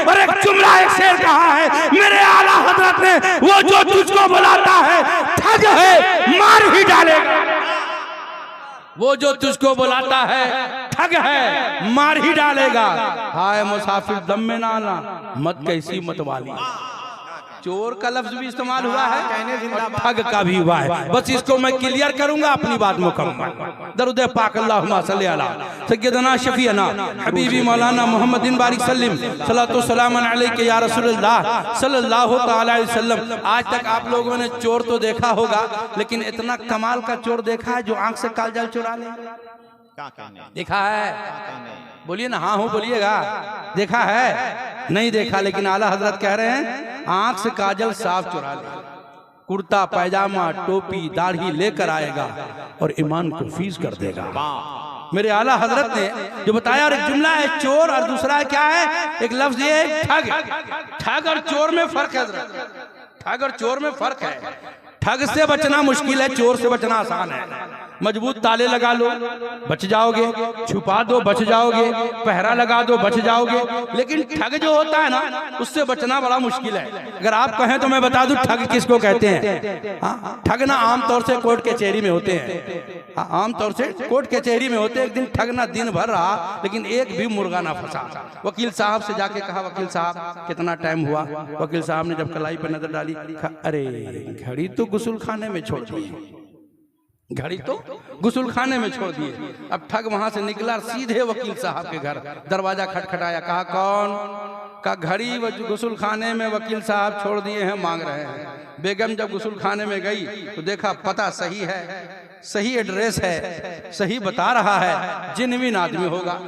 और एक जुमला एक शेर कहा है मेरे आला हजरत ने, वो जो तुझको बुलाता है ठग है मार ही डालेगा। वो जो तुझको बुलाता है ठग है मार ही डालेगा। हाय मुसाफिर दम में ना आना, मत कैसी मत वाली। चोर का लफ्ज भी इस्तेमाल हुआ है और ठग का भी हुआ है। बस इसको मैं क्लियर करूंगा, अपनी बात मुकम्मल। दरूद पाक अल्लाहुम्मा सल्ली अला सय्यदना शफीअना हबीबी मौलाना मोहम्मदिन बारिक सल्लिम सल्लल्लाहु सलामन अलैहि या रसूलुल्लाह सल्लल्लाहु तआला अलैहि वसल्लम। आज तक आप लोगों ने चोर तो देखा होगा, लेकिन इतना कमाल का चोर देखा है जो आंख से काजल चुरा ले? देखा है? बोलिए ना, हाँ हूँ बोलिएगा। देखा है? नहीं देखा, लेकिन आला हजरत कह रहे हैं आंख से काजल साफ चुरा ले, कुर्ता पैजामा टोपी दाढ़ी लेकर आएगा और ईमान को फीस कर देगा। मेरे आला हजरत ने जो बताया, और एक जुमला है चोर और दूसरा क्या है, एक लफ्ज ये है ठग। ठग और चोर में फर्क है, ठग और चोर में फर्क है। ठग से बचना मुश्किल है, चोर से बचना आसान है। मजबूत ताले लगा लो बच जाओगे, छुपा दो बच जाओगे, पहरा लगा दो बच जाओगे, लेकिन ठग जो होता है ना उससे बचना बड़ा मुश्किल है। अगर आप कहें तो मैं बता दूं ठग किसको कहते हैं। हाँ, ठग ना आमतौर से कोर्ट कचहरी में होते हैं। हाँ, आमतौर से कोर्ट कचहरी में होते हैं। एक दिन ठग ना दिन भर रहा, लेकिन एक भी मुर्गा ना फंसा। वकील साहब से जाके कहा, वकील साहब कितना टाइम हुआ? वकील साहब ने जब कलाई पर नजर डाली, अरे घड़ी तो गुस्ल खाने में छोड़ दी, घड़ी तो गुस्ल खाने में छोड़ दिए। अब ठग वहां से निकला, सीधे वकील साहब के घर दरवाजा खटखटाया, कहा कौन? का घड़ी गुस्ल खाने में वकील साहब छोड़ दिए हैं, मांग रहे हैं। बेगम जब गुस्ल खाने में गई तो देखा पता सही है, सही एड्रेस है, सही बता रहा है, जिनविन आदमी होगा,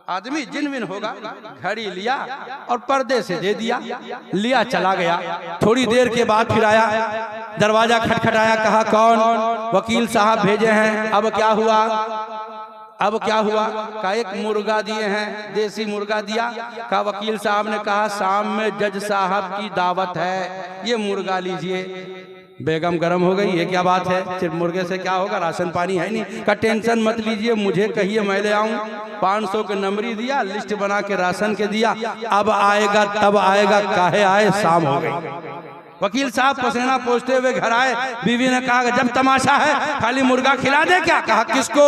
आदमी जिनविन होगा। घड़ी लिया और पर्दे से दे दिया, लिया चला गया। थोड़ी देर के बाद फिर आया, दरवाजा खटखटाया, कहा कौन? वकील साहब भेजे हैं। अब क्या हुआ? अब क्या हुआ? का एक मुर्गा दिए हैं, देसी मुर्गा दिया। का वकील साहब ने कहा शाम में जज साहब की दावत है, ये मुर्गा लीजिए। बेगम गरम हो गई, ये क्या बात है, सिर्फ मुर्गे से क्या होगा, राशन पानी है नहीं। का टेंशन मत लीजिए, मुझे कहिए मैं ले आऊं। 500 के नंबरी दिया, लिस्ट बना के राशन के दिया। अब आएगा तब आएगा, काहे आए, शाम हो गई। वकील साहब पसीना पोंछते हुए घर आए। बीवी ने कहा जब तमाशा है खाली मुर्गा खिला दे क्या? कहा किसको?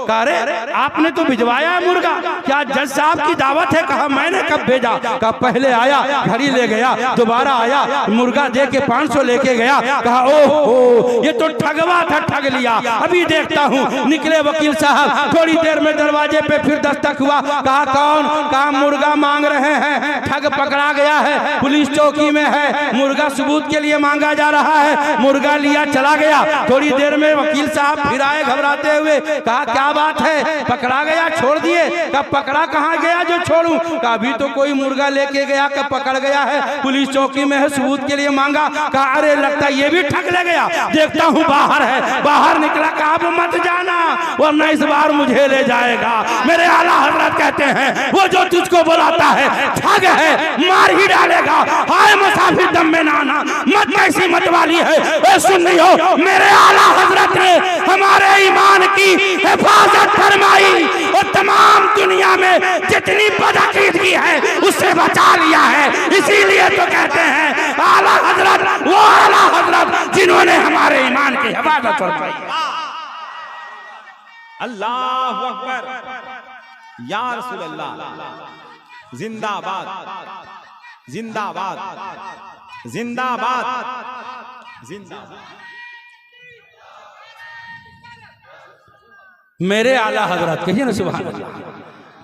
कहा अरे आपने तो भिजवाया है मुर्गा, क्या जज साहब की दावत है? कहा मैंने कब भेजा? कहा पहले आया, घड़ी ले गया, दोबारा आया, मुर्गा दे के 500 लेके गया। कहा ओहो ये तो ठगवा था, ठग लिया, अभी देखता हूँ। निकले वकील साहब, थोड़ी देर में दरवाजे पे फिर दस्तक हुआ। कहा कौन? कहा मुर्गा मांग रहे हैं, ठग पकड़ा गया है, पुलिस चौकी में है, मुर्गा सबूत के लिए मांगा जा रहा है। मुर्गा लिया चला गया। थोड़ी देर में वकील साहब फिर आए घबराते हुए। कहा क्या बात है, पकड़ा गया छोड़ दिए? कब पकड़ा कहाँ गया जो छोड़ूं? कहा अभी तो कोई मुर्गा लेके गया, कब पकड़ गया है, पुलिस चौकी में है, सबूत के लिए मांगा। कहा अरे लगता ये भी ठग ले गया, देखता हूँ बाहर है। बाहर निकला, कहा अब मत जाना वरना इस बार मुझे ले जाएगा। मेरे आला हजरत कहते हैं वो जो तुझको बुलाता है ठग है, मार ही डालेगा। हाय मुसाफिर दम में ना आना, मत कैसी मत वाली है। सुन रही हो, मेरे आला हजरत ने हमारे ईमान की हिफाजत फरमाई और तमाम दुनिया में जितनी बदअकीदगी है उससे बचा लिया है। इसीलिए तो कहते हैं आला हजरत वो आला हजरत जिन्होंने हमारे ईमान की हिफाजत फरमाई। अल्लाहु अकबर, या रसूल अल्लाह, जिंदाबाद जिंदाबाद जिंदाबाद जिंदाबाद। मेरे आला हजरत कहिए ना सुभान अल्लाह।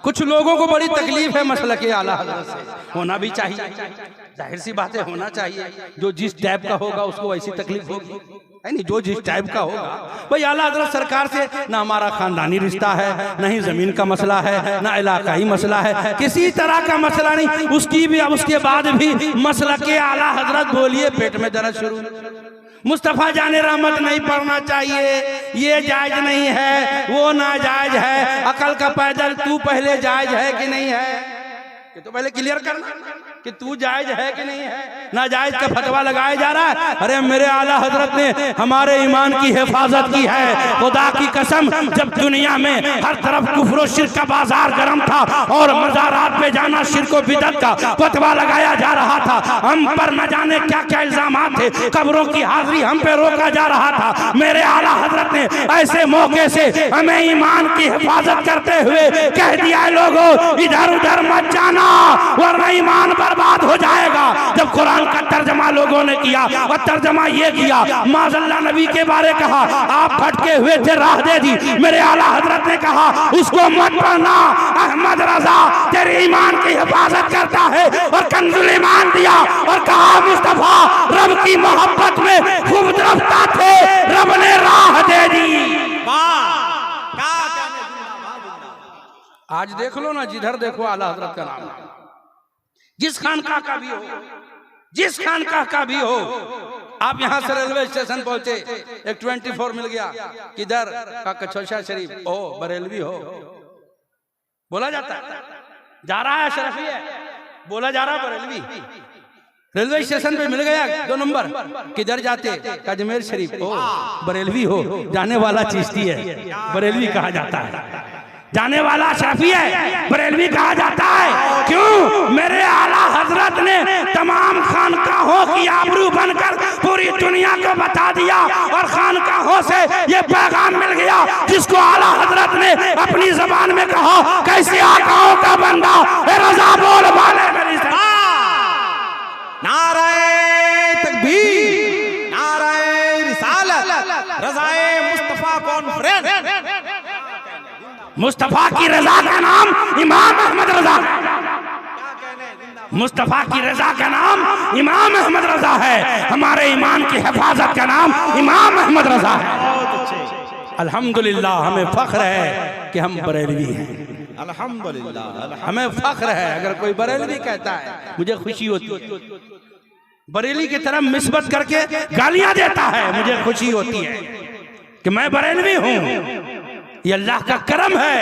कुछ लोगों को बड़ी तकलीफ है मसलक आला हजरत से, होना भी चाहिए, जाहिर सी बात है होना चाहिए। जो जिस टाइप का होगा उसको वैसी तकलीफ होगी, है नहीं, जो जिस टाइप का होगा। भाई आला हजरत सरकार से ना हमारा खानदानी रिश्ता है, ना ही जमीन का मसला है, ना इलाकाई मसला है, किसी तरह का मसला नहीं। उसकी भी उसके बाद भी मसलक आला हजरत बोलिए पेट में दर्द शुरू। मुस्तफा जाने रहमत नहीं पढ़ना चाहिए, ये जायज नहीं है, वो नाजायज है, अकल का पैदल तू पहले जायज है कि नहीं है? ये तो पहले क्लियर करना कि तू जायज है कि नहीं है, नाजायज का फतवा लगाया जा रहा है। अरे मेरे आला हजरत ने हमारे ईमान की हिफाजत की है। खुदा की कसम, जब दुनिया में हर तरफ कुफ्र और शिर्क का बाजार गर्म था और मज़ारात पे जाना शिर्क और बिदअत का फतवा लगाया जा रहा था, हम पर न जाने क्या क्या इल्जामात थे, कब्रों की हाजिरी हम पे रोका जा रहा था, मेरे आला हजरत ने ऐसे मौके से हमें ईमान की हिफाजत करते हुए कह दिया, लोगों इधर उधर मत जाना वरना ईमान बर्बाद हो जाएगा। जब कुरान का तर्जमा लोगों ने किया और तर्जमा ये किया, माज़ल्ला नबी के बारे कहा आप भटके हुए थे, राह दे दी, मेरे आला हजरत ने कहा उसको मत पढ़ना, अहमद रजा तेरे ईमान की हिफाजत करता है, और कंजुल ईमान दिया और कहा मुस्तफा रब की मोहब्बत में खूब रफ्ता थे, रब ने राह दे दी। आज देख लो ना, जिधर देखो आला हजरत का नाम, जिस खानकाह का भी हो, जिस खानकाह का भी हो। आप यहाँ से रेलवे स्टेशन पहुंचे, एक 24 मिल गया, किधर का कचौशा शरीफ, ओ बरेलवी हो बोला जाता है, जा रहा है शरफी है बोला जा रहा है बरेलवी। रेलवे स्टेशन पे मिल गया 2 नंबर, किधर जाते, अजमेर शरीफ, ओ बरेलवी हो, जाने वाला चिश्ती है बरेलवी कहा जाता है, जाने वाला शफी है बरेलवी कहा जाता है। क्यों? मेरे आला हजरत ने तमाम खानकाहों की आबरू बनकर पूरी दुनिया को बता दिया, और खानकाहों से ये पैगाम मिल गया जिसको आला हजरत ने अपनी जबान में कहा, कैसे आकाओं का बंदा रजा बोल वाले मेरी नाराए तकबीर, नाराए रिसालत, रज़ाए मुस्तफा कॉन्फ्रेंस। मुस्तफा की रजा का नाम इमाम अहमद रजा, मुस्तफा की रजा का नाम इमाम अहमद रजा है, हमारे ईमान की हिफाजत का नाम इमाम अहमद रजा है। अल्हम्दुलिल्लाह, हमें फख्र है कि हम बरेलवी हैं, अल्हम्दुलिल्लाह, हमें फख्र है। अगर कोई बरेलवी कहता है मुझे खुशी होती है, बरेली की तरफ निस्बत करके गालियां देता है मुझे खुशी होती है कि मैं बरेलवी हूं। ये अल्लाह का करम है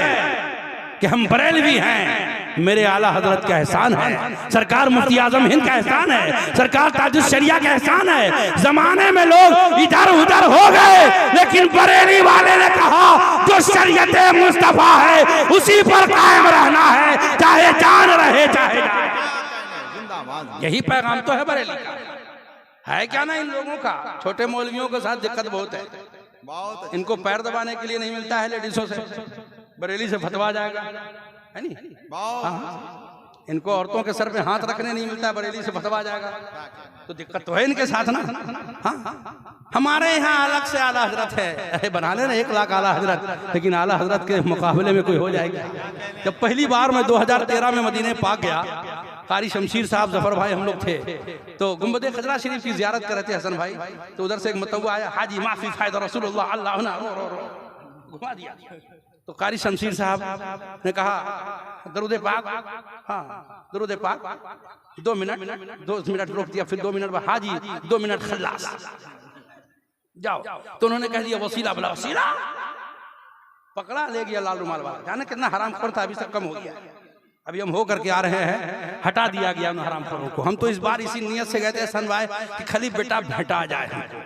कि हम बरेलवी हैं, मेरे आला हजरत का एहसान है, सरकार मुफ्ती आजम हिंद का एहसान है, सरकार ताजुश शरिया का एहसान है। जमाने में लोग इधर उधर हो गए, लेकिन बरेली वाले ने कहा जो शरीयत मुस्तफा है उसी पर कायम रहना है, चाहे जान रहे चाहे जिंदाबाद। यही पैगाम तो है बरेली का, है क्या ना इन लोगों का। छोटे मौलवियों के साथ दिक्कत बहुत है, इनको पैर दबाने के लिए नहीं मिलता है लेडीजों से, बरेली से फतवा जाएगा है नहीं, इनको औरतों के सर पे हाथ रखने नहीं मिलता है, बरेली से फतवा जाएगा, तो दिक्कत तो है इनके साथ ना। हाँ, हमारे यहाँ अलग से आला हजरत है, बना लेना 1 लाख आला हजरत, लेकिन आला हजरत के मुकाबले में कोई हो जाएगा। जब पहली बार मैं 2013 में मदीने पाक गया, कारी शमशीर साहब जफर भाई हम लोग थे, तो गुंबद खजरा शरीफ की जियारत कर रहे थे हसन भाई, तो उधर से एक मतवा आया, हाजी माफी फायदा रसूलुल्लाह अल्लाह घुमा दिया। तो कारी शमशीर साहब ने कहा दरूद पाक, हाँ दरूद पाक, 2 मिनट रोक दिया, फिर 2 मिनट बाद हाजी 2 मिनट खल्लास जाओ। तो उन्होंने कह दिया वसीला बला वसीला, पकड़ा ले गया लाल रुमाल वाला, जाने कितना हराम खोर था, अभी तक कम हो गया, अभी हम हो करके आ रहे हैं, हटा दिया गया उन हराम खोरों को। हम तो इस बार इसी नियत से गए थे सन भाई कि खाली बेटा भेटा जाए हमको,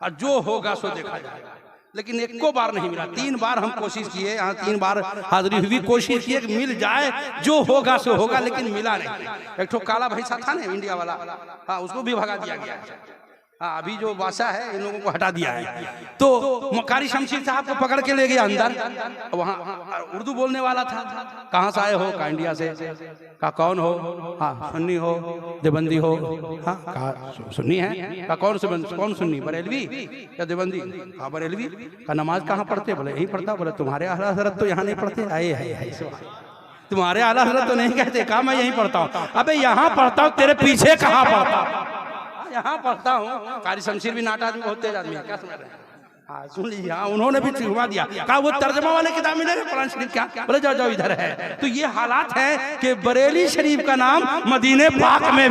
और जो होगा सो देखा जाएगा, लेकिन एक को बार नहीं मिला। 3 बार हम कोशिश किए, यहाँ 3 बार हाजिरी हुई, कोशिश किए कि मिल जाए, जो होगा सो होगा, लेकिन मिला नहीं। एक ठो काला भैंसा था ना इंडिया वाला, हाँ उसको भी भगा दिया गया। हाँ अभी जो बादशाह है इन लोगों को हटा दिया है। तो कारी शमशीर साहब को पकड़ के ले गया अंदर, वहाँ उर्दू बोलने वाला था, कहाँ से आए हो, का इंडिया से, का कौन हो, हाँ सुन्नी हो देवबंदी हो, हाँ कहा सुन्नी है, का कौन सुन्नी, बरेलवी या देवबंदी, हाँ बरेलवी, का नमाज कहाँ पढ़ते, बोले यहीं पढ़ता, बोले तुम्हारे आला हज़रत तो यहाँ नहीं पढ़ते, आए है तुम्हारे आला हज़रत तो नहीं कहते, कहा मैं यहीं पढ़ता हूँ। अबे यहाँ पढ़ता हूँ, तेरे पीछे कहाँ पढ़ता हूँ, यहाँ पढ़ता हूँ। कारी शमशीर भी नाटा आदमी, बहुत तेज आदमी है, क्या समझ रहे हैं, हाँ सुन लीजिए, हाँ उन्होंने भी घुमा दिया, कहा वो तर्जमा वाले किताब में नहीं कुरान शरीफ, क्या बोले जाओ जाओ इधर है। तो ये हालात है कि बरेली शरीफ का नाम मदीने पाक में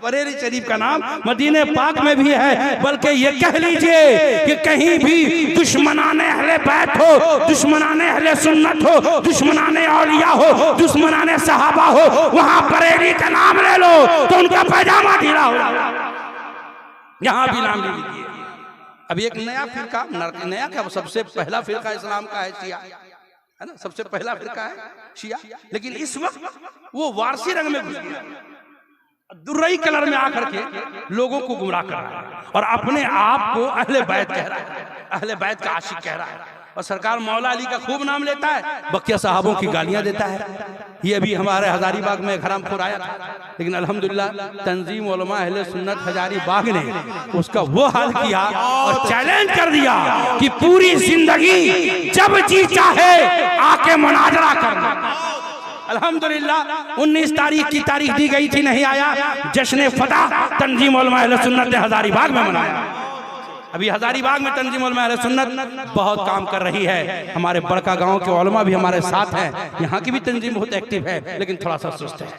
बरेली शरीफ का नाम मदीने पाक में भी है, बल्कि ये कह लीजिए कि कहीं भी दुश्मनाने अहले बैत हो, दुश्मनाने अहले सुन्नत हो, दुश्मनाने औलिया हो, दुश्मनाने सहाबा हो, वहां बरेली का नाम ले लो तो उनका पैजामा ढीला हो जाएगा। यहां भी नाम ले लीजिए। अब एक नया फिरका, नया क्या, सबसे पहला फिरका इस्लाम का है शिया, है ना, सबसे पहला फिरका है शिया। लेकिन इस वक्त वो वारसी रंग में घुस गया, दुर्रई कलर में आकर के लोगों को गुमराह कर रहा है और अपने आप को अहले बैत कह रहा है, अहले बैत का आशिक कह रहा है। और सरकार मौला अली का खूब नाम लेता है, बकिया साहबों की गालियां देता है। ये अभी हमारे हजारीबाग में हरामखोर आया था, लेकिन अल्हम्दुलिल्लाह तंजीम उलमा अहले सुन्नत हजारीबाग ने उसका वो हाल किया और चैलेंज कर दिया कि पूरी जिंदगी जब जी चाहे आके मुनाजरा करना। अल्हम्दुलिल्लाह 19 तारीख की तारीख दी गई थी, नहीं आया। जश्न फतह तंजीम उलमा अहले सुन्नत ने हजारीबाग में मनाया। अभी हजारीबाग में तंजीम उलमा अहले सुन्नत बहुत काम कर रही है। हमारे बड़का गांव के उलमा भी हमारे साथ हैं, यहाँ की भी तंजीम बहुत एक्टिव है, लेकिन थोड़ा सा सुस्त है,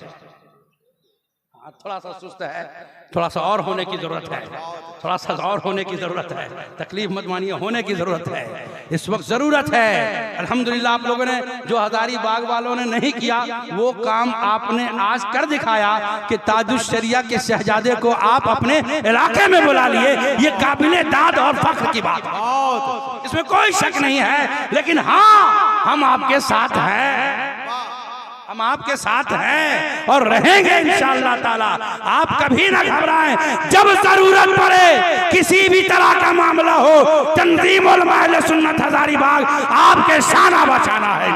थोड़ा सा सुस्त है, थोड़ा सा और होने की जरूरत है, थोड़ा सा और होने की जरूरत है। तकलीफ मत मानिए, होने की जरूरत है, इस वक्त जरूरत है। अल्हम्दुलिल्लाह आप लोगों ने जो हजारीबाग वालों ने नहीं किया वो काम आपने आज कर दिखाया कि ताजुश शरिया के शहजादे को आप अपने इलाके में बुला लिए। ये काबिले दाद और फख्र की बात है, इसमें कोई शक नहीं है। लेकिन हाँ, हम आपके साथ हैं, हम आपके साथ हैं और रहेंगे इंशाअल्लाह ताला। आप कभी ना घबराएं, जब जरूरत पड़े किसी भी तरह का मामला हो, तंजीम उलमा अहले सुन्नत हजारीबाग आपके शाना बचाना है।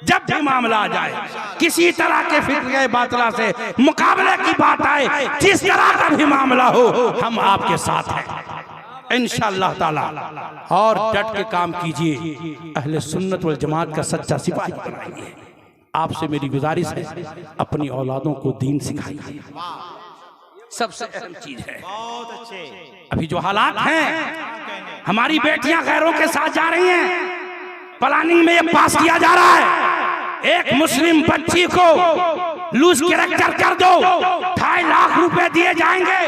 जब भी मामला आ जाए, किसी तरह के फिक्र बातला से मुकाबले की बात आए, जिस तरह का भी मामला हो, हम आपके साथ हैं इंशाअल्लाह ताला। और डट के काम कीजिए, अहले सुन्नत वल जमात का सच्चा सिपाही बनाइए। आपसे मेरी गुजारिश है, अपनी औलादों को दीन सिखाइए, सबसे अहम चीज है। अभी जो हालात हैं, हमारी बेटियां गैरों के साथ जा रही हैं। प्लानिंग में ये पास किया जा रहा है, एक मुस्लिम बच्ची को लूज कैरेक्टर कर दो, 2.5 लाख रुपए दिए जाएंगे,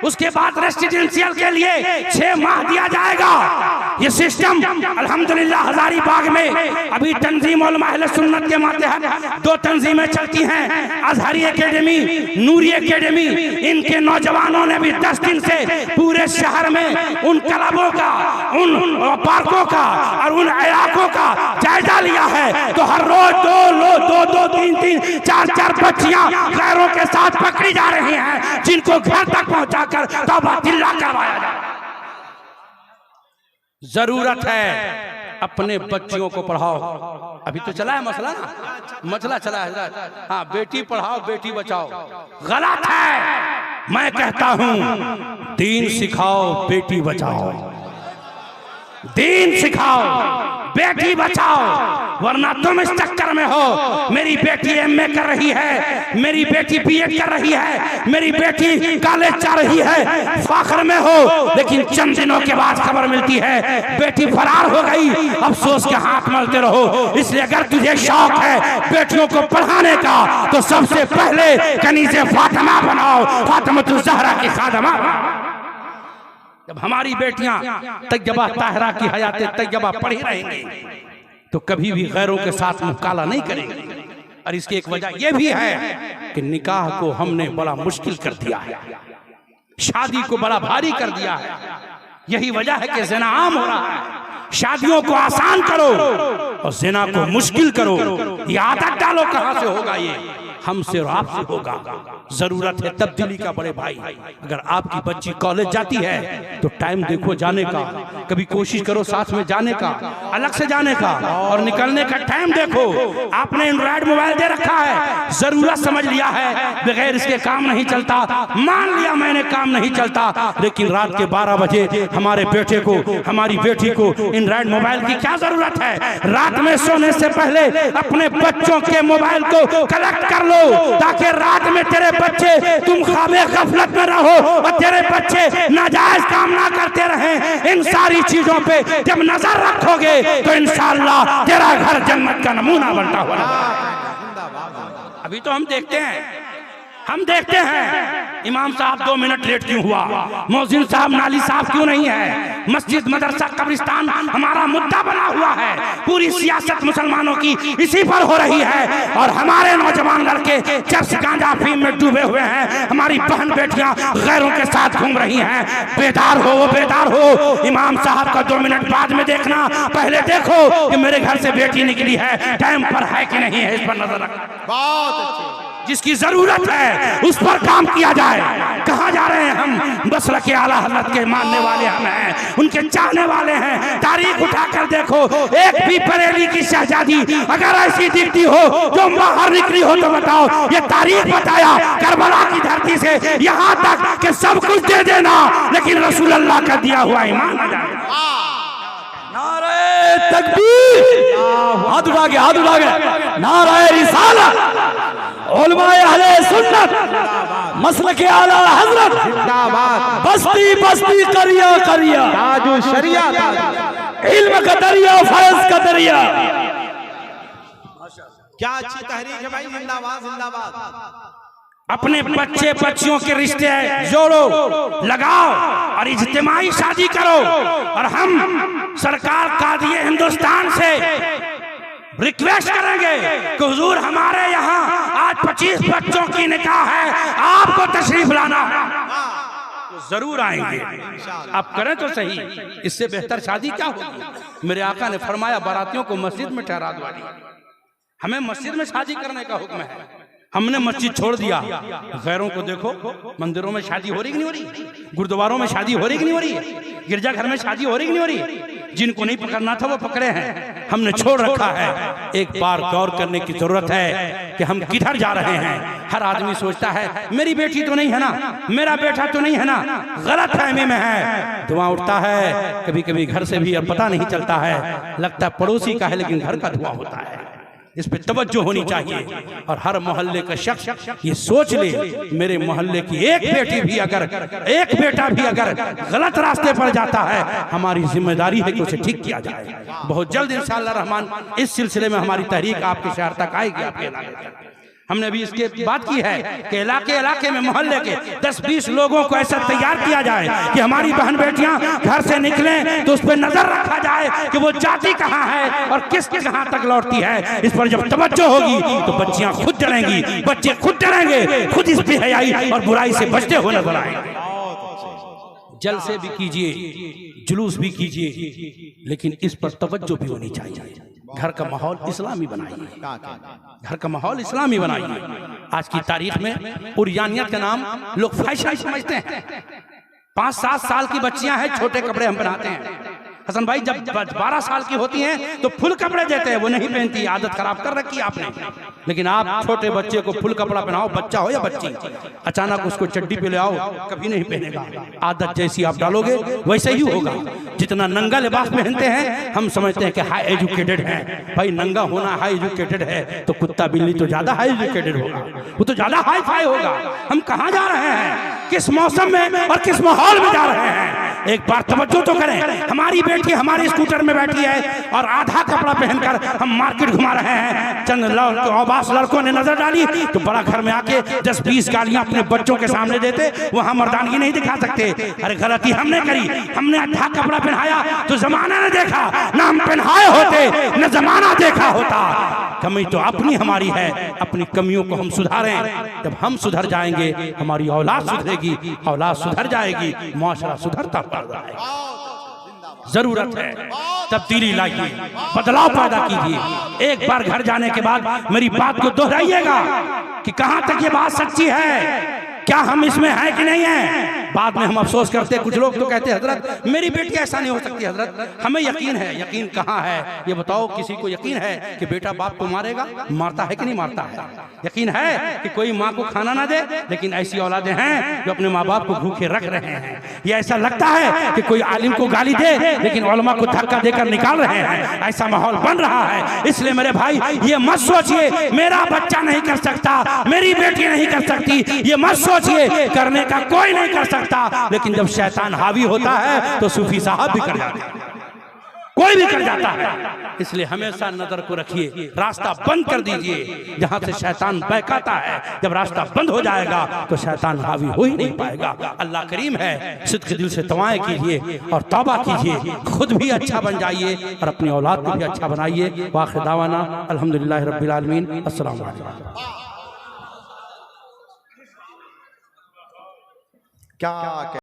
उसके बाद रेसिडेंशियल के लिए 6 माह दिया जाएगा। ये सिस्टम अल्हम्दुलिल्लाह हजारीबाग में अभी तंजीम उलमा अहले सुन्नत के मातहत 2 तंजीमें चलती हैं, अजहरी एकेडमी, नूरी एकेडमी। इनके नौजवानों ने भी 10 दिन से पूरे शहर में उन क्लबों का, उन पार्कों का और उन इलाकों का जायजा लिया है। तो हर रोज 2, 3, 4 बच्चियां गैरों के साथ पकड़ी जा रही हैं, जिनको घर तक पहुंचाकर तौबा तिल्ला करवाया जाए। जरूरत है अपने बच्चियों को पढ़ाओ। अभी तो चला है मसला ना, मसला चला है, हाँ, बेटी पढ़ाओ बेटी बचाओ। गलत है, मैं कहता हूं दीन सिखाओ बेटी बचाओ, दीन सिखाओ बेटी बचाओ। वरना तुम इस चक्कर में हो, मेरी बेटी एमए कर रही है, मेरी बेटी बीएड कर रही है, मेरी बेटी कॉलेज जा रही है, फाखर में हो, लेकिन चंद दिनों के बाद खबर मिलती है बेटी फरार हो गई। अफसोस के हाथ मलते रहो। इसलिए अगर तुझे शौक है बेटियों को पढ़ाने का, तो सबसे पहले कनीज़े फातिमा बनाओ, फातिमा ज़हरा की खादमा। जब हमारी बेटियां तैयबा ताहिरा की हयाते तैयबा पढ़ी रहेंगी तो कभी भी गैरों के साथ मुकाला नहीं करेंगे। और इसकी एक वजह यह भी है कि निकाह को हमने बड़ा मुश्किल कर दिया है, शादी को बड़ा भारी कर दिया है। यही वजह है कि ज़िना आम हो रहा है। शादियों को आसान करो और ज़िना को मुश्किल करो। ये आदत डालो, कहां से होगा? ये हमसे और आपसे होगा। जरूरत है तब्दीली का बड़े भाई। अगर आपकी बच्ची कॉलेज जाती है तो टाइम देखो जाने का, कभी कोशिश करो साथ में जाने का, अलग से जाने का, और निकलने का टाइम देखो। आपने एंड्रॉइड मोबाइल दे रखा है, जरूरत समझ लिया है, बगैर इसके काम नहीं चलता। मान लिया मैंने काम नहीं चलता, लेकिन रात के 12 बजे हमारे बेटे को, हमारी बेटी को एंड्रॉइड मोबाइल की क्या जरूरत है? रात में सोने से पहले अपने बच्चों के मोबाइल को कलेक्ट कर लो, ताकि रात में तेरे बच्चे तुम ख्वाबे गफलत में रहो और तेरे बच्चे नाजायज काम ना करते रहें। इन सारी चीजों पे जब नजर रखोगे तो इंशाअल्लाह तेरा घर जन्नत का नमूना बनता हुआ। अभी तो हम देखते हैं हम देखते हैं इमाम साहब 2 मिनट लेट क्यों हुआ, मौजिन साहब नाली साहब क्यों नहीं है, मस्जिद मदरसा कब्रिस्तान हमारा मुद्दा बना हुआ है, पूरी सियासत मुसलमानों की इसी पर हो रही है और हमारे नौजवान लड़के चर्च गांजा अफीम में डूबे हुए हैं, हमारी बहन बेटियां गैरों के साथ घूम रही हैं। बेदार हो, वो बेदार हो। इमाम साहब का 2 मिनट बाद में देखना, पहले देखो कि मेरे घर से बेटी निकली है, टाइम पर है कि नहीं है, इस पर नजर रखना। बहुत अच्छे। जिसकी जरूरत है उस पर काम किया जाए। कहाँ जा रहे हैं हम? मसलक के आला हज़रत के मानने वाले हम हैं, उनके चाहने वाले हैं। तारीख उठाकर देखो, एक भी बरेली की शहजादी अगर ऐसी दिखती हो जो बाहर निकली हो तो बताओ। ये तारीख बताया करबला की धरती से यहाँ तक कि सब कुछ दे देना लेकिन रसूल अल्लाह का दिया हुआ ईमान न जाए। नारे तकबीर, हाथ उठा के नारे रिसालत, उलमाए अहले सुन्नत, मसलक के आला हज़रत जिंदाबाद। बस्ती बस्ती करिया करिया, ताजु शरिया, इल्म का दरिया, फैज़ का दरिया। क्या अच्छी तहरीक है भाई, जिंदाबाद जिंदाबाद। अपने बच्चे बच्चियों के रिश्ते जोड़ो, लगाओ और इज्तिमाई शादी करो। और हम सरकार कादिए हिंदुस्तान से रिक्वेस्ट करेंगे कि हुजूर हमारे यहाँ आज 25 बच्चों की निकाह है, आपको तशरीफ लाना है तो जरूर आएंगे। आप करें तो सही, इससे बेहतर शादी क्या होगी। मेरे आका ने फरमाया बारातियों को मस्जिद में ठहरा दो। हमें मस्जिद में शादी करने का हुक्म है, हमने मस्जिद छोड़ दिया। गैरों को देखो, मंदिरों में शादी हो रही कि नहीं हो रही, गुरुद्वारों में शादी हो रही कि नहीं हो रही, गिरजाघर में शादी हो रही कि नहीं हो रही। जिनको नहीं पकड़ना था वो पकड़े हैं, हमने छोड़ रखा है। एक बार गौर करने की जरूरत है कि हम किधर जा रहे हैं। हर आदमी सोचता है मेरी बेटी तो नहीं है ना, मेरा बेटा तो नहीं है ना, गलत फहमी में है। धुआं उठता है कभी कभी घर से भी और पता नहीं चलता है, लगता है पड़ोसी का है लेकिन घर का धुआं होता है। इस पे तवज्जो होनी चाहिए और हर मोहल्ले का शख्स ये सोच ले मेरे मोहल्ले की एक बेटी भी अगर, एक बेटा भी अगर गलत रास्ते पर जाता है, हमारी जिम्मेदारी है कि उसे ठीक किया जाए। बहुत जल्द इंशाअल्लाह रहमान इस सिलसिले में हमारी तहरीक आपके शहर तक आएगी, आपके इलाके तक। हमने भी इसके बात की है कि इलाके इलाके में मोहल्ले के 10-20 लोगों को ऐसा तैयार किया जाए कि हमारी बहन बेटियां घर से निकलें तो उस पर नजर रखा जाए कि वो जाती कहाँ है और किस कहाँ तक लौटती है। इस पर जब तवज्जो होगी तो बच्चियां खुद डरेंगी, बच्चे खुद डरेंगे, खुद इस बेहयाई और बुराई से बचते हुए नजर आएंगे। जलसे भी कीजिए, जुलूस भी कीजिए, लेकिन इस पर तवज्जो भी होनी चाहिए। घर का माहौल इस्लामी बनाइए, घर का माहौल इस्लामी बनाइए। आज की तारीख में उरियानियत का नाम लोग फैशन समझते हैं। 5-7 साल की बच्चियां हैं, छोटे कपड़े हम पहनाते हैं। हसन भाई जब 12 साल की होती हैं तो फुल कपड़े देते हैं, वो नहीं पहनती। आदत खराब कर रखी है आपने। लेकिन आप छोटे बच्चे को फुल कपड़ा पहनाओ, बच्चा हो या बच्ची, अचानक उसको चड्डी पे ले आओ, कभी नहीं पहनेगा। आदत जैसी आप डालोगे वैसे ही होगा। जितना नंगा लिबास पहनते हैं हम समझते हैं कि हाई एजुकेटेड है। भाई नंगा होना हाई एजुकेटेड है तो कुत्ता बिल्ली तो ज्यादा हाई एजुकेटेड होगा, वो तो ज्यादा हाई फाई होगा। हम कहाँ जा रहे हैं, किस मौसम में और किस माहौल में जा रहे हैं, एक बार तवज्जो तो करें। हमारी बेटी हमारी स्कूटर में बैठी है और आधा कपड़ा पहनकर हम मार्केट घुमा रहे हैं। चंद आवास लड़कों ने नजर डाली तो बड़ा घर में आके 10-20 गालियां अपने बच्चों के सामने देते, वहां मर्दानगी नहीं दिखा सकते। अरे गलती हमने करी, हमने आधा कपड़ा पहनाया तो जमाना ने देखा, ना हम पहनाए होते न जमाना देखा होता। कमी तो अपनी हमारी है, अपनी कमियों को हम सुधारें। जब हम सुधर जाएंगे हमारी औलाद सुधरेगी, औलाद सुधर जाएगी, मुआशरा सुधरता पड़ता है। जरूरत है तब्दीली लाइए, बदलाव पैदा कीजिए। एक बार घर जाने के बाद मेरी बात को दोहराइएगा कि कहां तक ये बात सच्ची है, क्या हम इसमें है कि नहीं है। बाद में हम अफसोस करते, कुछ लोग तो कहते हैं हजरत मेरी बेटी ऐसा नहीं हो सकती। हजरत हमें यकीन है, यकीन कहाँ है ये बताओ। किसी को यकीन है कि बेटा बाप को मारेगा, मारता है कि नहीं मारता है। यकीन है कि कोई माँ को खाना ना दे, लेकिन ऐसी औलादें हैं जो अपने माँ बाप को भूखे रख रहे हैं। ये ऐसा लगता है कि कोई आलिम को गाली दे लेकिन उलमा को धक्का देकर निकाल रहे हैं, ऐसा माहौल बन रहा है। इसलिए मेरे भाई ये मत सोचिए मेरा बच्चा नहीं कर सकता, मेरी बेटी नहीं कर सकती, ये मत सोचिए, करने का कोई नहीं कर सकता। लेकिन जब शैतान हावी होता है तो सूफी साहब भी कर जाते हैं। कोई भी कर जाता है। इसलिए हमेशा नजर को रखिए, रास्ता बंद कर दीजिए जहां से शैतान बहकाता है। जब रास्ता बंद हो जाएगा तो शैतान हावी हो ही नहीं पाएगा। अल्लाह करीम है, सिद्क दिल से दुआएं कीजिए और तौबा कीजिए, खुद भी अच्छा बन जाइए और अपनी औलाद को भी अच्छा बनाइए। वाखिर दावाना अल्हम्दुलिल्लाह रब्बिल आलमीन। अस्सलाम वालेकुम। क्या